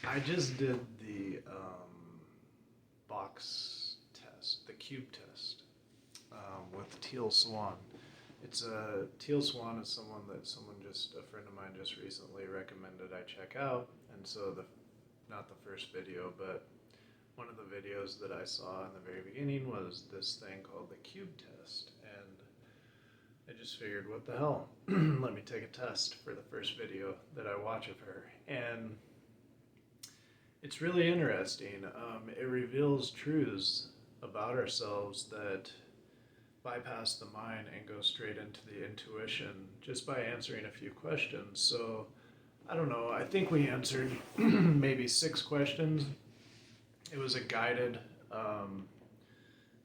I just did the box test, the cube test, with Teal Swan. It's a Teal Swan is someone just a friend of mine just recently recommended I check out, and so the not the first video, but one of the videos that I saw in the very beginning was this thing called the cube test, and I just figured, what the hell? Let me take a test for the first video that I watch of her, and it's really interesting. It reveals truths about ourselves that bypass the mind and go straight into the intuition just by answering a few questions. So, I don't know, I think we answered maybe 6 questions. It was a guided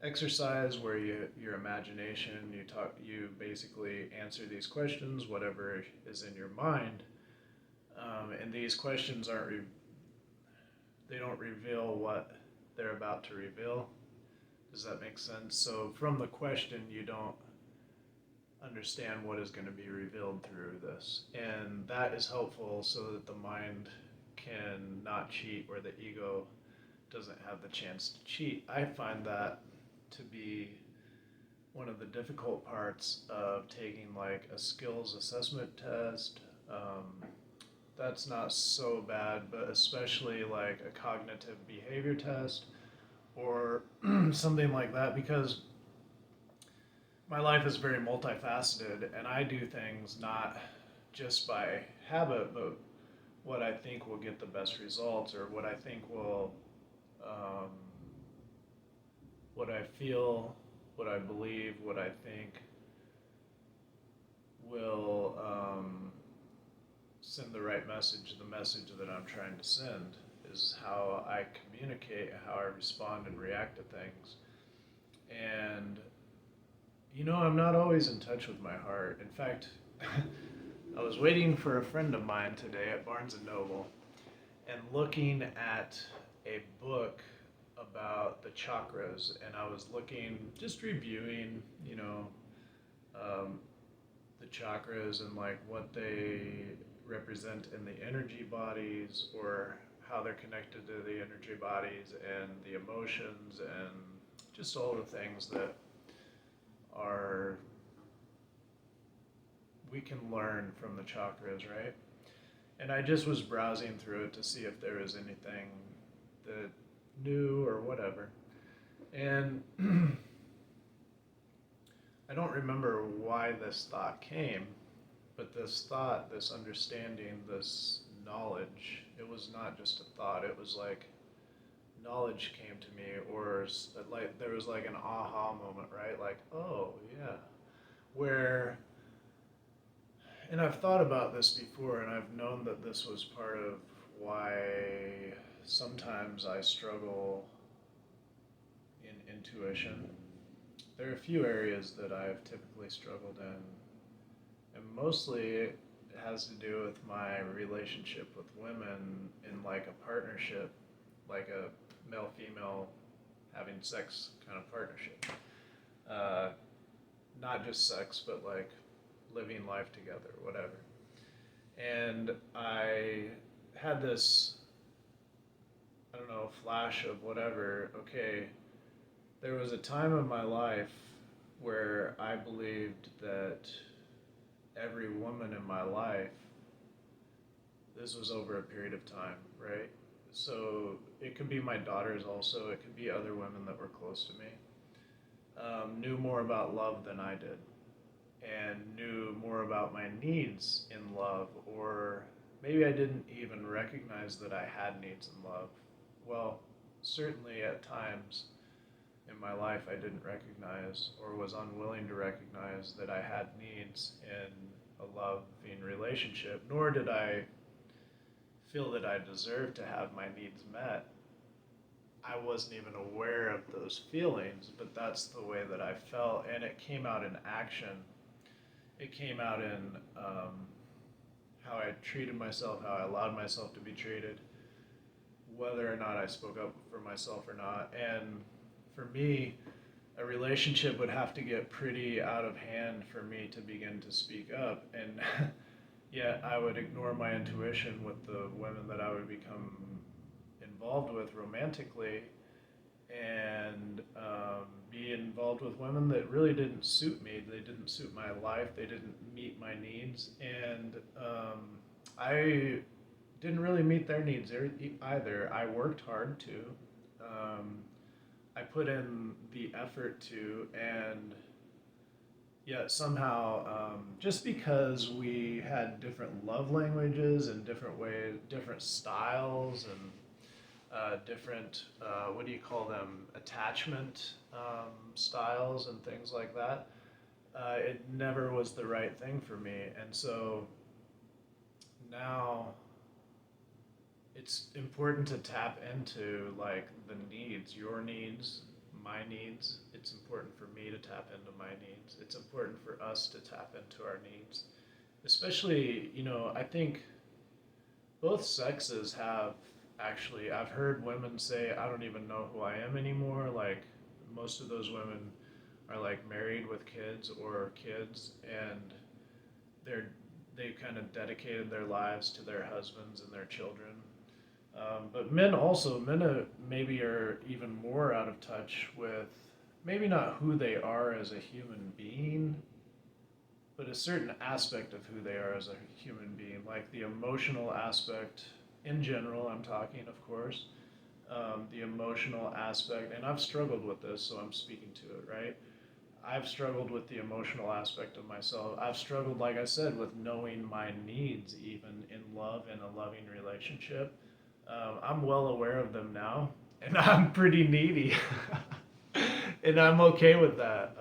exercise where your imagination, you basically answer these questions, whatever is in your mind. And these questions they don't reveal what they're about to reveal. Does that make sense? So from the question, you don't understand what is going to be revealed through this. And that is helpful so that the mind can not cheat, or the ego doesn't have the chance to cheat. I find that to be one of the difficult parts of taking like a skills assessment test. That's not so bad, but especially like a cognitive behavior test or something like that, because my life is very multifaceted and I do things not just by habit, but what I think will get the best results, or what I think will, um, what I feel, what I believe, what I think will send the right message. The message that I'm trying to send is how I communicate, how I respond and react to things. And I'm not always in touch with my heart. In fact, I was waiting for a friend of mine today at Barnes and Noble and looking at a book about the chakras, and I was looking, just reviewing, um, the chakras and like what they represent in the energy bodies, or how they're connected to the energy bodies and the emotions, and just all the things that are we can learn from the chakras, right? And I just was browsing through it to see if there was anything that new or whatever. And I don't remember why this thought came, but this thought, this understanding, this knowledge, it was not just a thought. It was like knowledge came to me, or like there was like an aha moment, right? Like, oh, yeah. Where, and I've thought about this before, and I've known that this was part of why sometimes I struggle in intuition. There are a few areas that I've typically struggled in, and mostly it has to do with my relationship with women in like a partnership, like a male female having sex kind of partnership. Uh, Not just sex, but like living life together, whatever. And I had this, I don't know, flash of whatever. Okay, there was a time in my life where I believed that every woman in my life, this was over a period of time, right? So it could be my daughters also, it could be other women that were close to me, knew more about love than I did, and knew more about my needs in love, or maybe I didn't even recognize that I had needs in love. Well, certainly at times in my life I didn't recognize, or was unwilling to recognize, that I had needs in a loving relationship, nor did I feel that I deserved to have my needs met. I wasn't even aware of those feelings, but that's the way that I felt, and it came out in action. It came out in how I treated myself, how I allowed myself to be treated, whether or not I spoke up for myself or not. And for me, a relationship would have to get pretty out of hand for me to begin to speak up. And Yet I would ignore my intuition with the women that I would become involved with romantically, and be involved with women that really didn't suit me. They didn't suit my life. They didn't meet my needs, and I didn't really meet their needs either. I worked hard to. Um, I put in the effort to, and yet somehow, just because we had different love languages and different ways, different styles, and different, what do you call them, attachment styles and things like that, it never was the right thing for me. And so now it's important to tap into like the needs, your needs, my needs. It's important for me to tap into my needs. It's important for us to tap into our needs. Especially, I think both sexes have actually, I've heard women say, I don't even know who I am anymore. Like, most of those women are like married with kids or kids, and they're they kind of dedicated their lives to their husbands and their children. But men maybe are even more out of touch with maybe not who they are as a human being, but a certain aspect of who they are as a human being, like the emotional aspect in general. I'm talking, of course, the emotional aspect, and I've struggled with this, so I'm speaking to it, right? I've struggled with the emotional aspect of myself. I've struggled, like I said, with knowing my needs, even in love and a loving relationship. I'm well aware of them now, and I'm pretty needy, and I'm okay with that.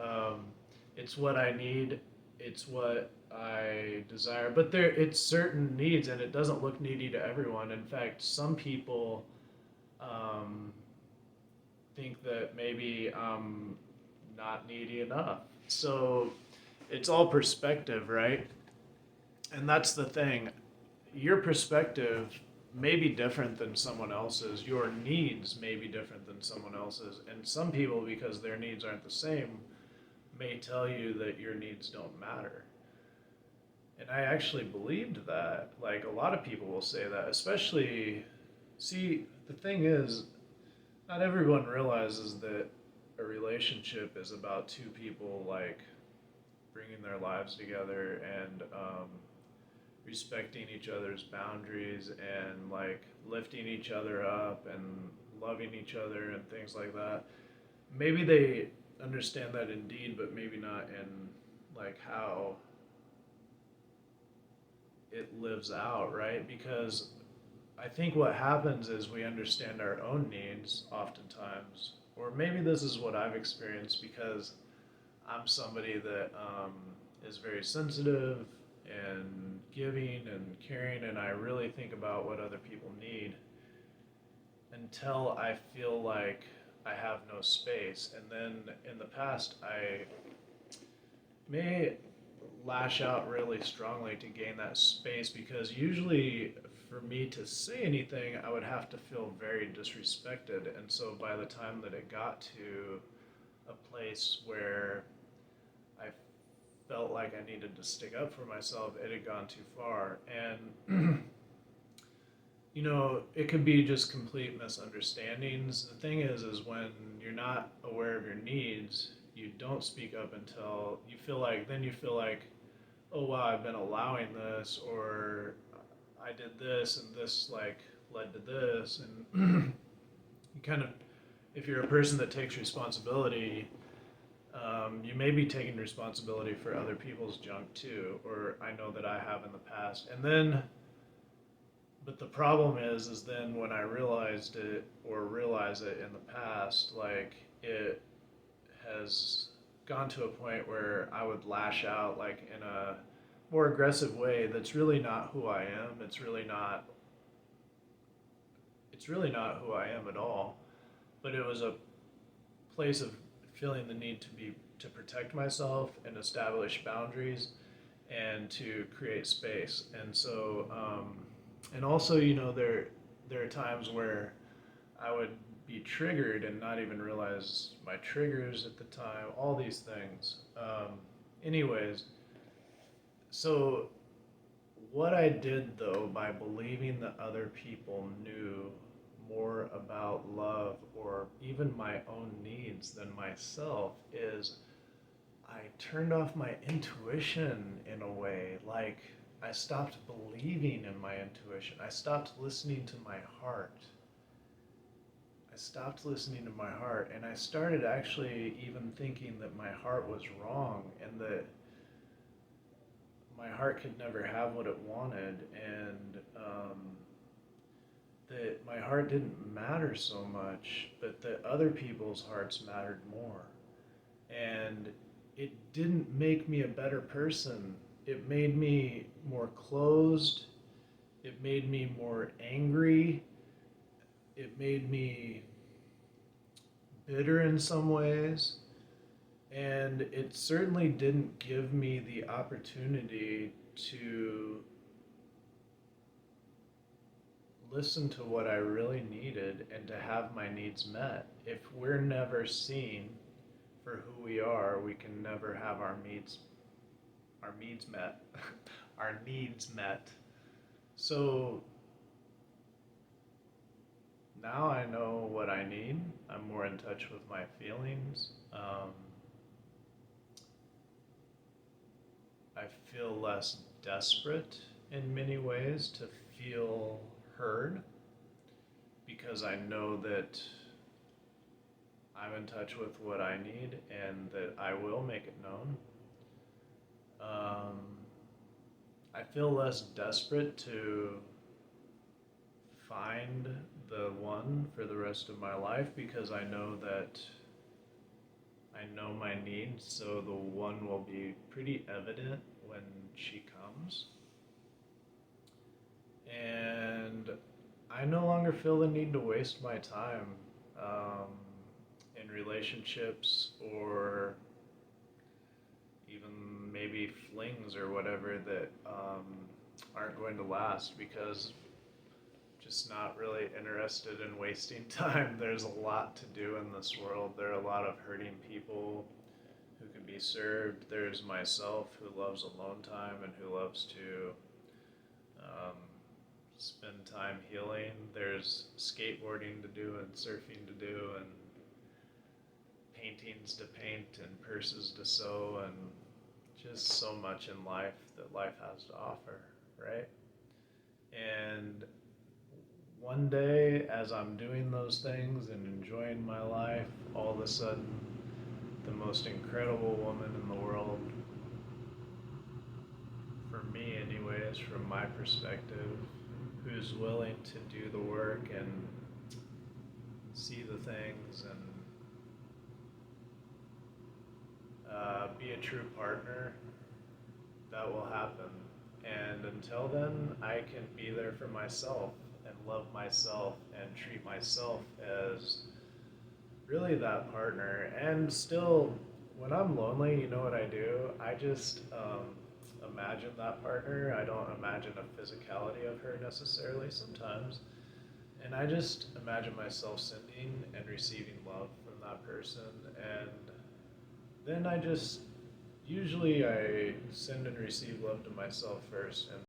It's what I need. It's what I desire. But it's certain needs, and it doesn't look needy to everyone. In fact, some people um, think that maybe I'm not needy enough. So it's all perspective, right? And that's the thing. Your perspective may be different than someone else's. Your needs may be different than someone else's. And some people, because their needs aren't the same, may tell you that your needs don't matter. And I actually believed that. Like, a lot of people will say that, especially, see, the thing is, not everyone realizes that a relationship is about two people, like, bringing their lives together and respecting each other's boundaries and like lifting each other up and loving each other and things like that. Maybe they understand that indeed, but maybe not in like how it lives out, right? Because I think what happens is we understand our own needs oftentimes, or maybe this is what I've experienced because I'm somebody that is very sensitive and giving and caring, and I really think about what other people need until I feel like I have no space. And then in the past, I may lash out really strongly to gain that space because usually for me to say anything, I would have to feel very disrespected. And so by the time that it got to a place where I felt like I needed to stick up for myself, it had gone too far. And, it could be just complete misunderstandings. The thing is when you're not aware of your needs, you don't speak up until then you feel like, oh wow, I've been allowing this, or I did this, and this like led to this. And you kind of, if you're a person that takes responsibility, you may be taking responsibility for other people's junk too, or I know that I have in the past. And then, but the problem is then when I realized it or realize it in the past, like it has gone to a point where I would lash out like in a more aggressive way. That's really not who I am. It's really not who I am at all. But it was a place of feeling the need to protect myself and establish boundaries and to create space. And so, and also, there are times where I would be triggered and not even realize my triggers at the time. All these things. Anyways, so What I did though, by believing that other people knew more about love or even my own needs than myself, is I turned off my intuition in a way. Like, I stopped believing in my intuition. I stopped listening to my heart. I stopped listening to my heart, and I started actually even thinking that my heart was wrong and that my heart could never have what it wanted, and that my heart didn't matter so much, but that other people's hearts mattered more. And it didn't make me a better person. It made me more closed. It made me more angry. It made me bitter in some ways. And it certainly didn't give me the opportunity to listen to what I really needed and to have my needs met. If we're never seen for who we are, we can never have our needs met. Our needs met. So now I know what I need. I'm more in touch with my feelings. I feel less desperate in many ways to feel heard, because I know that I'm in touch with what I need and that I will make it known. Um, I feel less desperate to find the one for the rest of my life, because I know that I know my needs, so the one will be pretty evident when she comes. And I no longer feel the need to waste my time um, in relationships, or even maybe flings or whatever that aren't going to last, because just not really interested in wasting time. There's a lot to do in this world. There are a lot of hurting people who can be served. There's myself, who loves alone time and who loves to um, spend time healing. There's skateboarding to do and surfing to do and paintings to paint and purses to sew, and just so much in life that life has to offer, right? And one day, as I'm doing those things and enjoying my life, all of a sudden, the most incredible woman in the world, for me anyways, from my perspective, who's willing to do the work and see the things and be a true partner, that will happen. And until then, I can be there for myself and love myself and treat myself as really that partner. And still, when I'm lonely, you know what I do? I just imagine that partner. I don't imagine a physicality of her necessarily sometimes. And I just imagine myself sending and receiving love from that person. And then usually I send and receive love to myself first, and